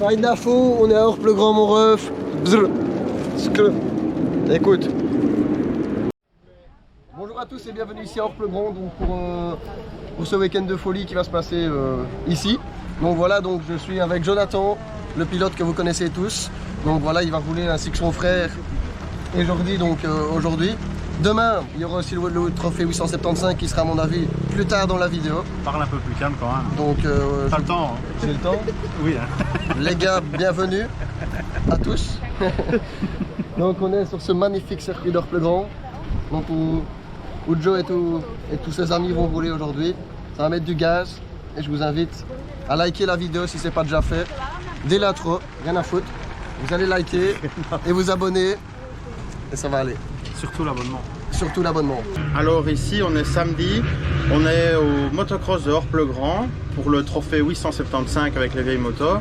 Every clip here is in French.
Pas une info, on est à Orplegrand mon ref. Bzr. Écoute. Bonjour à tous et bienvenue ici à Orplegrand donc pour ce week-end de folie qui va se passer ici. Donc voilà, donc je suis avec Jonathan, le pilote que vous connaissez tous. Donc voilà, il va rouler ainsi que son frère et Jordi donc aujourd'hui. Demain, il y aura aussi le trophée 875 qui sera à mon avis plus tard dans la vidéo. Parle un peu plus calme quand même. Donc t'as le temps. Hein. J'ai le temps. Oui. Hein. Les gars, bienvenue à tous. Donc on est sur ce magnifique circuit d'Orplegrand. Donc où Joe et tous ses amis vont rouler aujourd'hui. Ça va mettre du gaz et je vous invite à liker la vidéo si ce n'est pas déjà fait. Dès l'intro, rien à foutre. Vous allez liker et vous abonner et ça va aller. Surtout l'abonnement. Surtout l'abonnement. Alors ici on est samedi, on est au motocross de Orplegrand pour le trophée 875 avec les vieilles motos.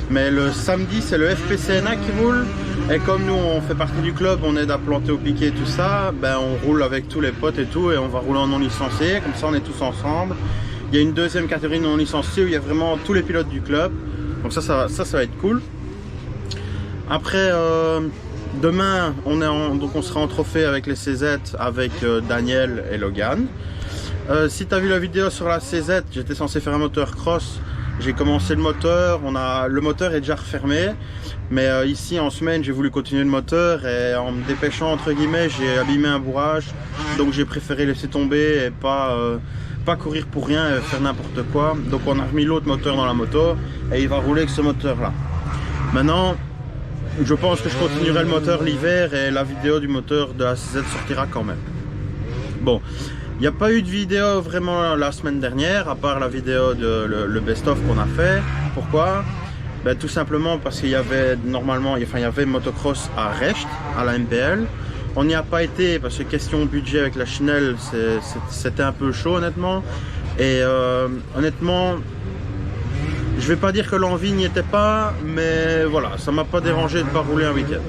Mais le samedi c'est le FPCNA qui roule et comme nous on fait partie du club, on aide à planter au piquet et tout ça, ben on roule avec tous les potes et tout et on va rouler en non licencié, comme ça on est tous ensemble. Il y a une deuxième catégorie non licenciée où il y a vraiment tous les pilotes du club, donc ça va être cool. Après demain, donc on sera en trophée avec les CZ avec Daniel et Logan. Si tu as vu la vidéo sur la CZ, j'étais censé faire un moteur cross. J'ai commencé le moteur, le moteur est déjà refermé. Mais ici en semaine, j'ai voulu continuer le moteur et en me dépêchant entre guillemets, j'ai abîmé un bourrage. Donc j'ai préféré laisser tomber et pas courir pour rien et faire n'importe quoi. Donc on a remis l'autre moteur dans la moto et il va rouler avec ce moteur là. Maintenant, je pense que je continuerai le moteur l'hiver et la vidéo du moteur de la CZ sortira quand même. Bon, il n'y a pas eu de vidéo vraiment la semaine dernière, à part la vidéo de le best-of qu'on a fait. Pourquoi? Ben, tout simplement parce qu'il y avait normalement, il y avait motocross à Recht, à la MPL. On n'y a pas été parce que question budget avec la Chenelle, c'était un peu chaud honnêtement. Et honnêtement, je vais pas dire que l'envie n'y était pas, mais voilà, ça m'a pas dérangé de pas rouler un week-end.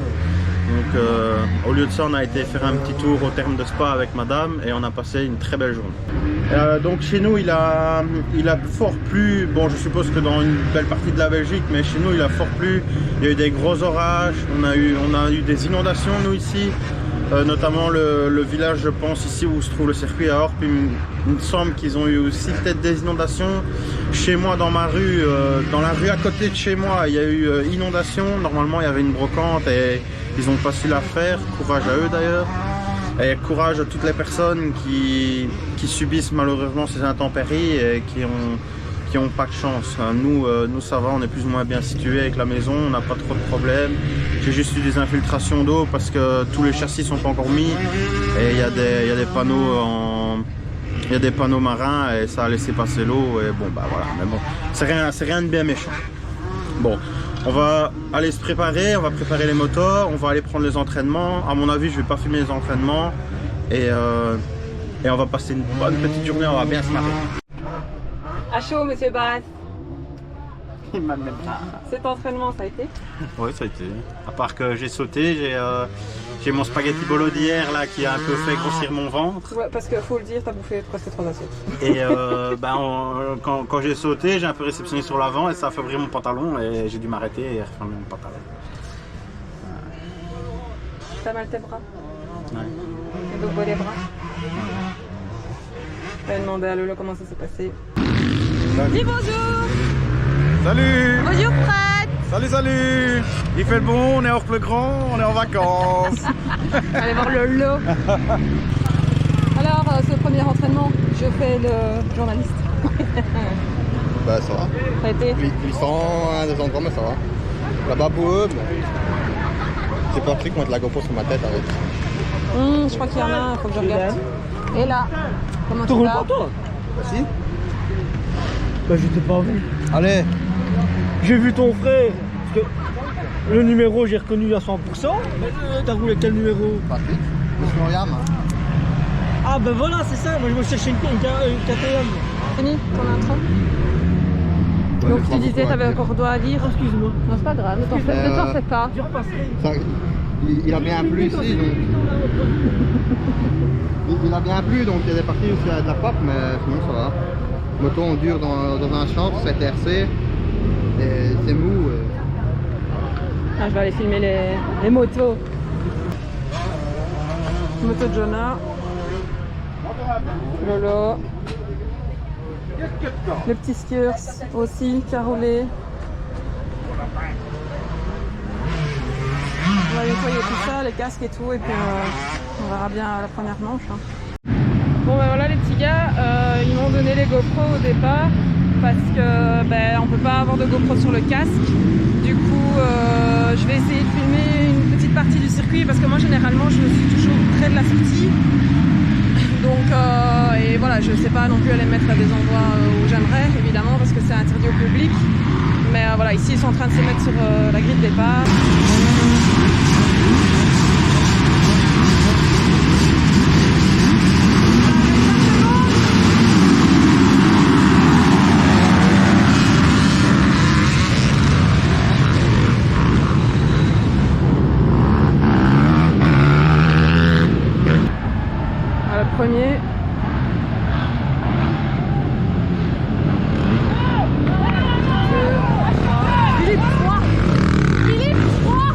Donc au lieu de ça, on a été faire un petit tour au terme de Spa avec madame et on a passé une très belle journée. Donc chez nous, il a fort plu, bon je suppose que dans une belle partie de la Belgique, mais chez nous il a fort plu. Il y a eu des gros orages, on a eu des inondations nous ici. Notamment le village, je pense, ici où se trouve le circuit à Orp, il me semble qu'ils ont eu aussi peut-être des inondations. Chez moi, dans ma rue, dans la rue à côté de chez moi, il y a eu inondation. Normalement, il y avait une brocante et ils n'ont pas su la faire. Courage à eux d'ailleurs. Et courage à toutes les personnes qui subissent malheureusement ces intempéries et qui ont pas de chance. Nous ça va, on est plus ou moins bien situés avec la maison, on n'a pas trop de problèmes. J'ai juste eu des infiltrations d'eau parce que tous les châssis sont pas encore mis et il y a des panneaux marins et ça a laissé passer l'eau et bon bah voilà, mais bon, c'est rien de bien méchant. Bon, on va aller se préparer, on va préparer les moteurs, on va aller prendre les entraînements. À mon avis, je vais pas filmer les entraînements et on va passer une bonne petite journée, on va bien se marrer. À chaud, monsieur Barras. Il m'a même pas. Cet entraînement, ça a été? Oui, ça a été. À part que j'ai sauté, j'ai mon spaghetti bolo d'hier là qui a un peu fait grossir mon ventre. Ouais, parce qu'il faut le dire, t'as bouffé presque 3 assiettes. Et quand j'ai sauté, j'ai un peu réceptionné sur l'avant et ça a fait ouvrir mon pantalon et j'ai dû m'arrêter et refermer mon pantalon. T'as mal tes bras? Ouais. Et donc, les bras? Je vais demander à Lolo comment ça s'est passé. Dis bonjour! Salut! Bonjour Fred! Salut! Il fait le bon, on est à Orplegrand, on est en vacances! Allez voir Lolo! Alors, ce premier entraînement, je fais le journaliste. Bah ça va. Ça a été? Glissant à des endroits mais ça va. Là-bas boueux, mais j'ai pas pris qu'on mette la GoPro sur ma tête avec. Je crois qu'il y en a un, faut que je regarde. Et là, comment tu vas? Bah si. Bah je t'ai pas vu. Allez. J'ai vu ton frère. Parce que le numéro j'ai reconnu à 100%. Mais t'as roulé quel numéro? Patrick, Monsieur Moriam. Ah ben voilà c'est ça, moi je me cherchais une KTM. Fini ton intro? Donc tu disais t'avais un cordeau à dire. Excuse-moi. Non c'est pas grave, ne t'en fais pas. Je repasserai. Ça, il a bien plu ici donc. Il a bien plu donc il y a des parties où il y a de la pop mais sinon ça va. Moto on dure dans un champ, c'est RC et c'est mou. Ah, je vais aller filmer les motos. Moto de Jonah. Lolo. Le petit skieurs aussi qui a roulé. On va nettoyer tout ça, les casques et tout, et puis on verra bien la première manche. Hein. Bon ben voilà les petits gars, ils m'ont donné les GoPro au départ parce que ben, on peut pas avoir de GoPro sur le casque. Du coup je vais essayer de filmer une petite partie du circuit parce que moi généralement je suis toujours près de la sortie. Donc et voilà, je sais pas non plus aller me mettre à des endroits où j'aimerais évidemment parce que c'est interdit au public. Mais voilà, ici ils sont en train de se mettre sur la grille de départ. Premier. Philippe 3. Philippe 3.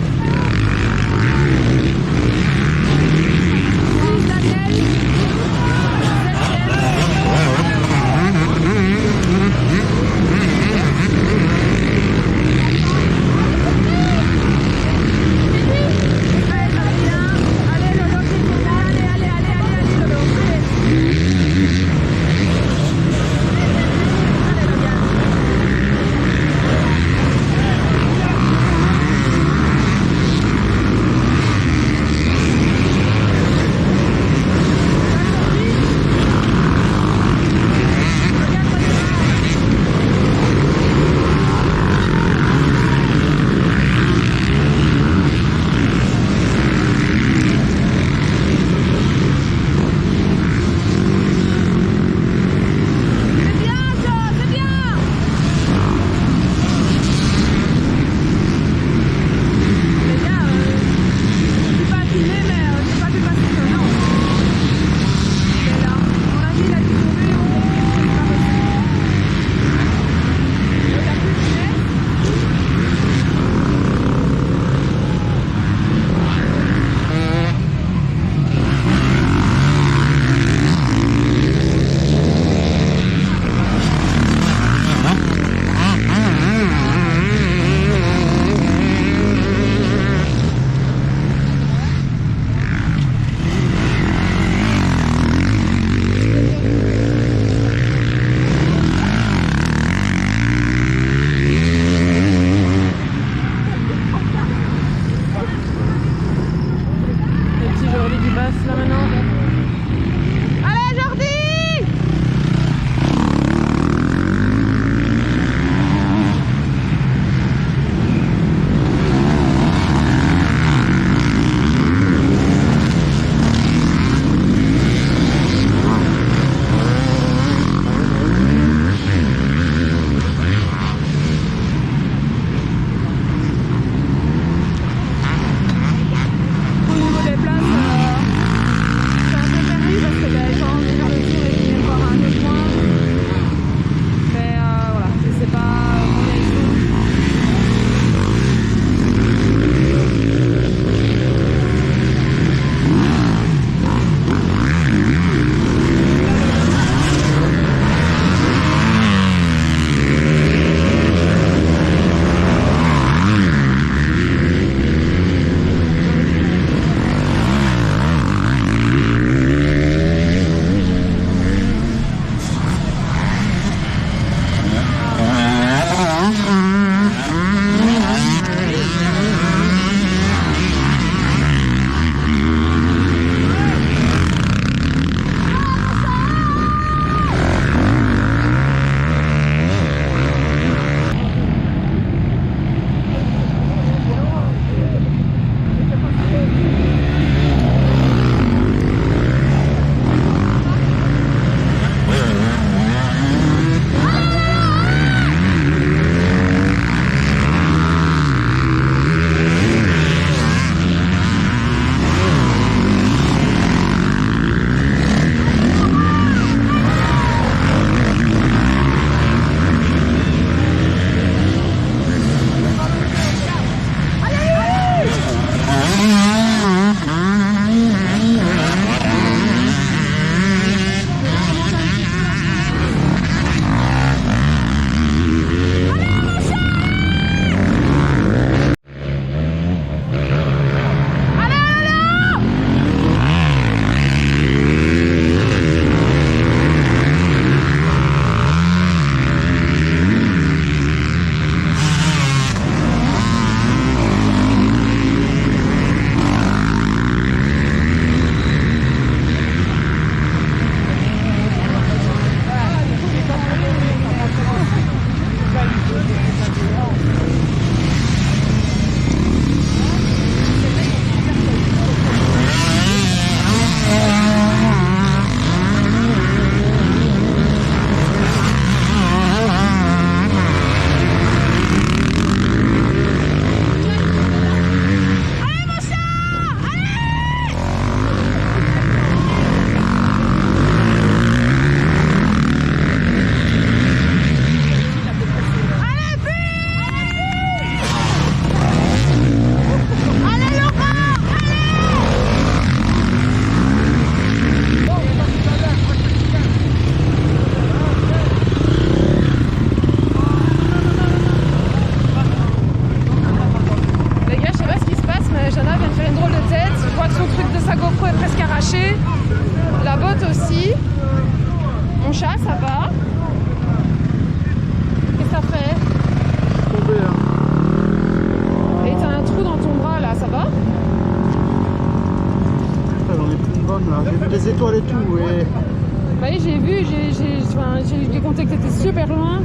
sentais que t'étais super loin.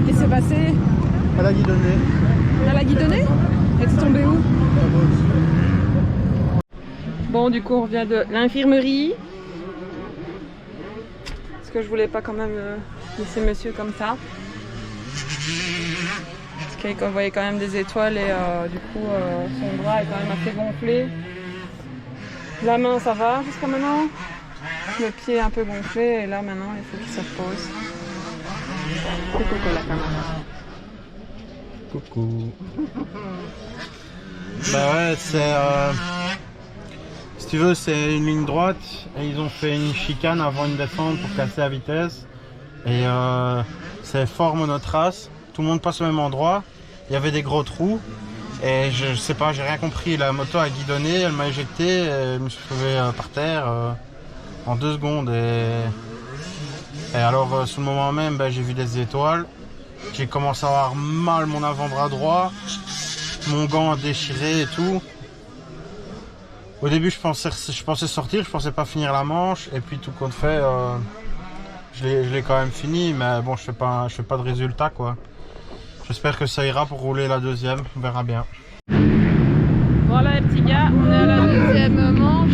Qu'est-ce qui s'est passé? À la guidonnée. À la guidonnée? Et t'es tombé où? Bon, du coup, on revient de l'infirmerie. Parce que je voulais pas quand même laisser monsieur comme ça. Parce qu'on voyait quand même des étoiles et du coup, son bras est quand même assez gonflé. La main, ça va jusqu'à maintenant. Le pied est un peu gonflé et là, maintenant, il faut qu'il se repose. Coucou, la caméra. Coucou. Bah ouais, c'est... si tu veux, c'est une ligne droite et ils ont fait une chicane avant une descente pour casser la vitesse. Et c'est fort monotrace, tout le monde passe au même endroit. Il y avait des gros trous et je sais pas, j'ai rien compris. La moto a guidonné, elle m'a éjecté et je me suis trouvé par terre en 2 secondes. Et alors, sur le moment même, j'ai vu des étoiles. J'ai commencé à avoir mal mon avant-bras droit, mon gant déchiré et tout. Au début, je pensais sortir, je pensais pas finir la manche, et puis tout compte fait, je l'ai quand même fini, mais bon, je fais pas de résultat quoi. J'espère que ça ira pour rouler la deuxième, on verra bien. Voilà les petits gars, on est à la deuxième manche.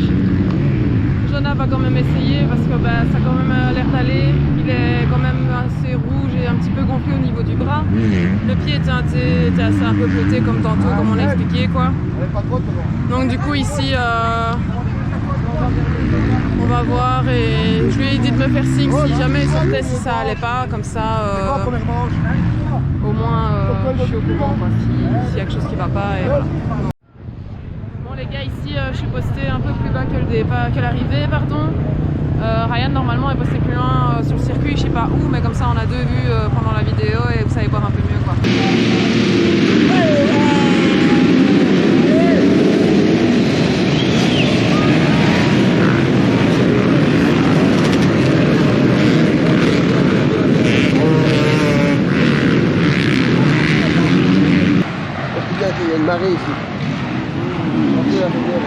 Jonah va quand même essayer parce que ça a quand même l'air d'aller. Il est quand même assez rouge et un petit peu gonflé au niveau du bras. Le pied était assez un peu pété comme tantôt, comme on a expliqué quoi. Donc du coup ici, on va voir et je lui ai dit de me faire signe si jamais il sortait, si ça allait pas, comme ça au moins je suis au courant s'il y a quelque chose qui va pas et voilà. Bon les gars, ici je suis posté un peu plus bas que l'arrivée, pardon. Ryan normalement est posté plus loin sur le circuit, je sais pas où, mais comme ça on a 2 vues pendant la vidéo et vous savez voir un peu mieux quoi. Il y a une marée ici. Un peu la rivière,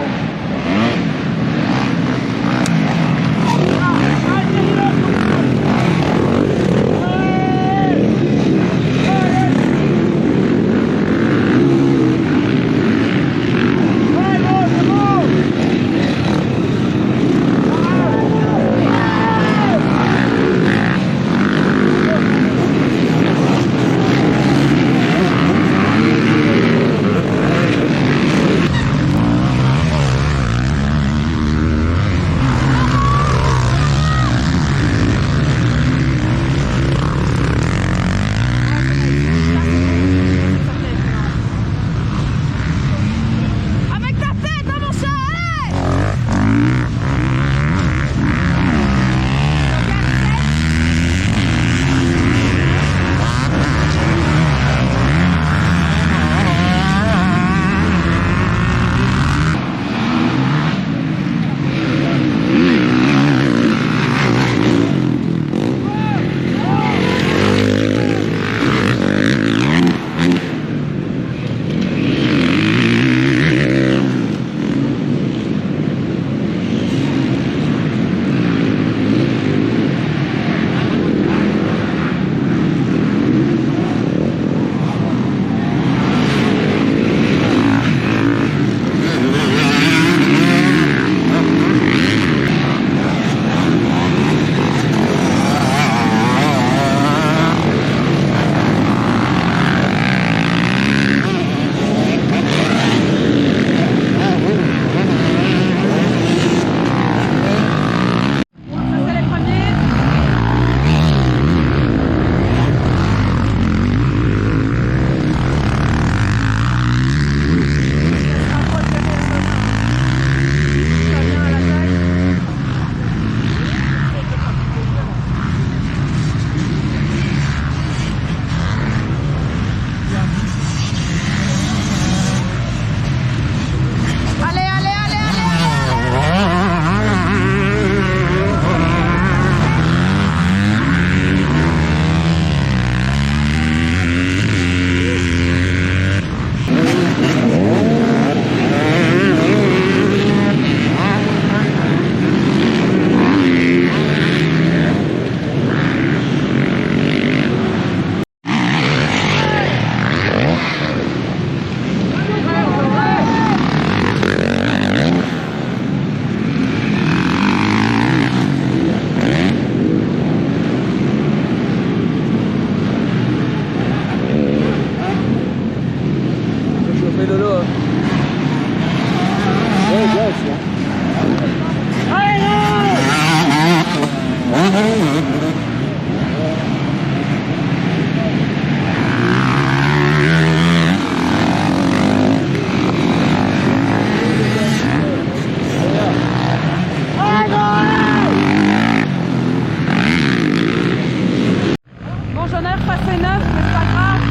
passer 9, mais c'est pas grave.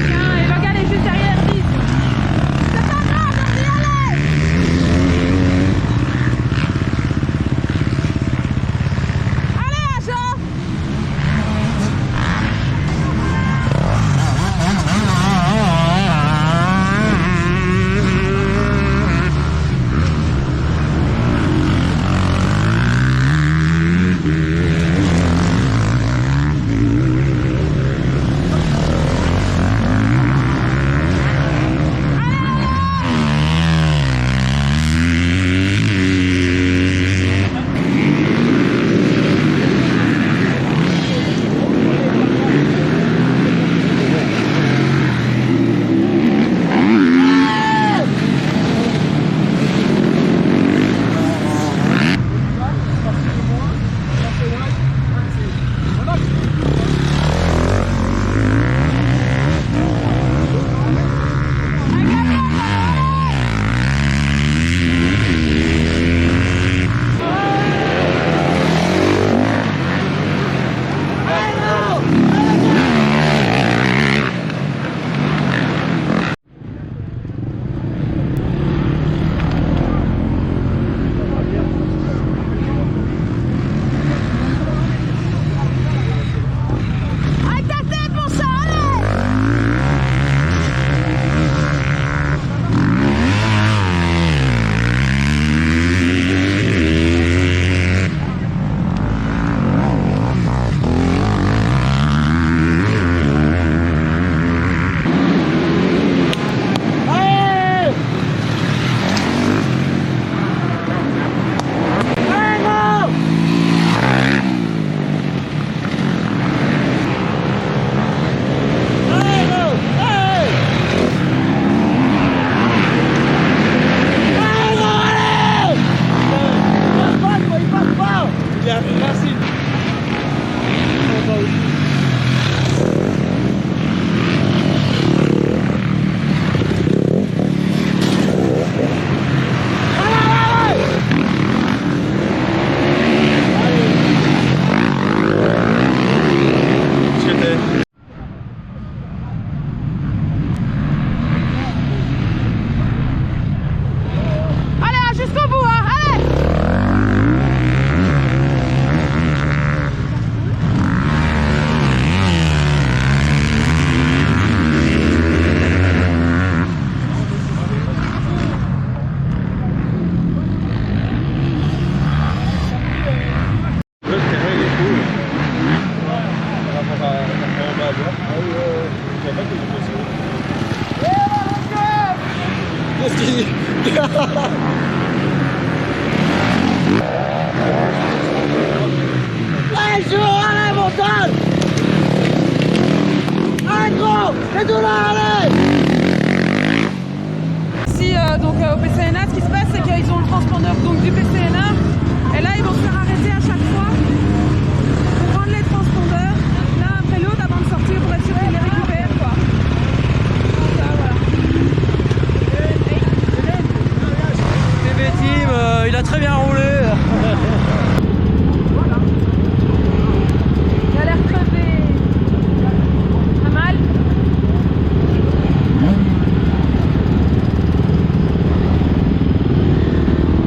Tiens, et Logan est juste derrière 10. C'est pas grave, on y allait. Allez, Aja. Ici, donc au PCNA, ce qui se passe, c'est qu'ils ont le transpondeur donc, du PCNA. Et là, ils vont se faire arrêter à chaque fois pour prendre les transpondeurs l'un après l'autre avant de sortir pour être sûr qu'ils les récupèrent. Quoi. Ça, voilà. TV Team, il a très bien roulé. Voilà. Il a l'air crevé. Pas mal.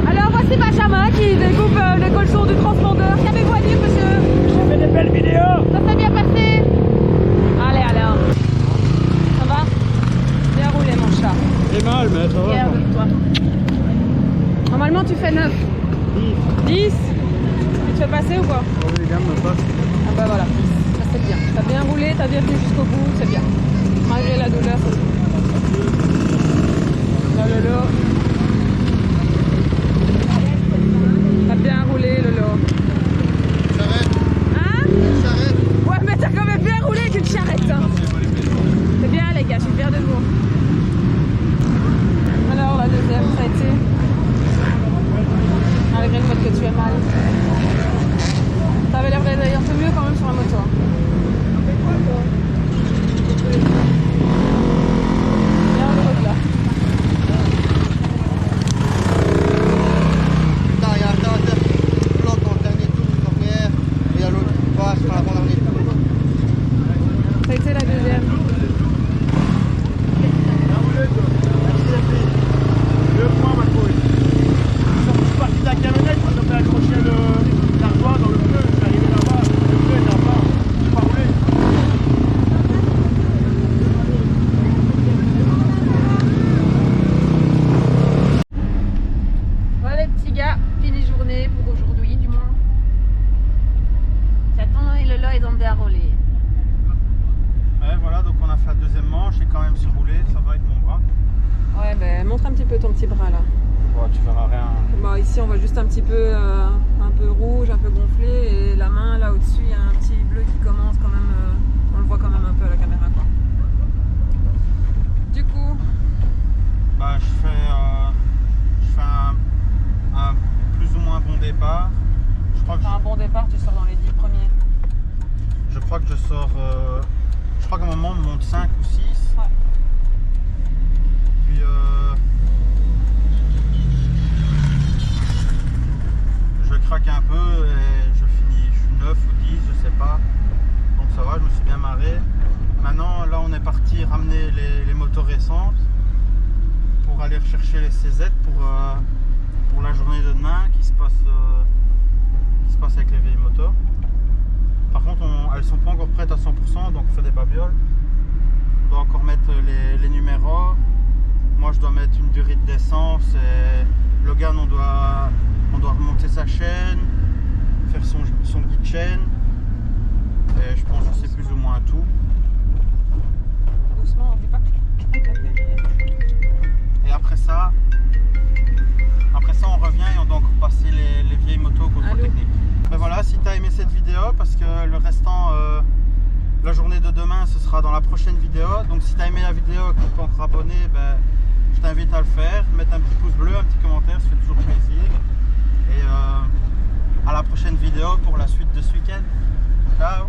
Alors voici Benjamin qui découpe les colchons du transpondeur. Qu'avez-vous à dire, monsieur? J'ai fait des belles vidéos. Ça s'est bien passé? Allez, alors. Ça va? Bien roulé, mon chat. C'est mal, mais ça va. Fier de toi. Normalement, tu fais 9. 10. 10? Tu te fais passer ou quoi? Oui, les gars me passent. Ah bah voilà, ça c'est bien. T'as bien roulé, t'as bien tenu jusqu'au bout, c'est bien. Malgré la douleur, c'est bien. Lolo. T'as bien roulé, Lolo. Charrette, Hein? charrette. Ouais, mais t'as quand même bien roulé avec une charrette. Hein. C'est bien, les gars, je suis fière de vous. Alors, la deuxième, ça a été. Malgré le fait que tu es mal. T'avais l'air d'aller un peu mieux quand même sur la moto. Bien heureux là. problème. La camionnette, quand on fait accrocher l'ardoise dans le pneu, je suis arrivé là-bas, le pneu est là-bas, je n'ai pas roulé. Voilà les petits gars, fini journée pour aujourd'hui du moins. J'attends et le lot ils ont bien roulé. Ouais, voilà, donc on a fait la deuxième manche et quand même surroulé, ça va avec mon bras. Ouais, ben montre un petit peu ton petit bras là. Bon, tu verras rien. Bah, ici on voit juste un petit peu rouge, un peu gonflé et la main là au-dessus il y a un petit bleu qui commence quand même, on le voit quand même un peu à la caméra quoi. Du coup, Bah, je fais un plus ou moins bon départ. Je crois que t'as un bon départ, tu sors dans les 10 premiers. je crois que je sors. Je crois qu'à un moment on monte 5 ou 6. Ouais. Puis je craque un peu et je suis 9 ou 10, je sais pas. Donc ça va, je me suis bien marré. Maintenant, là, on est parti ramener les motos récentes pour aller rechercher les CZ pour la journée de demain qui se passe avec les vieilles motos. Par contre, elles sont pas encore prêtes à 100%, donc on fait des babioles. On doit encore mettre les numéros. Moi, je dois mettre une durée d'essence et Logan, on doit remonter sa chaîne, faire son guide chaîne. Et je pense que c'est plus ou moins tout. Doucement, on dit pas que... Et après ça, on revient et on doit encore passer les vieilles motos au contrôle technique. Ben voilà, si tu as aimé cette vidéo, parce que le restant, la journée de demain, ce sera dans la prochaine vidéo. Donc si tu as aimé la vidéo et que tu n'es pas encore abonné, ben, je t'invite à le faire. Mettre un petit pouce bleu, un petit commentaire, ça fait toujours plaisir. Et à la prochaine vidéo pour la suite de ce week-end. Ciao!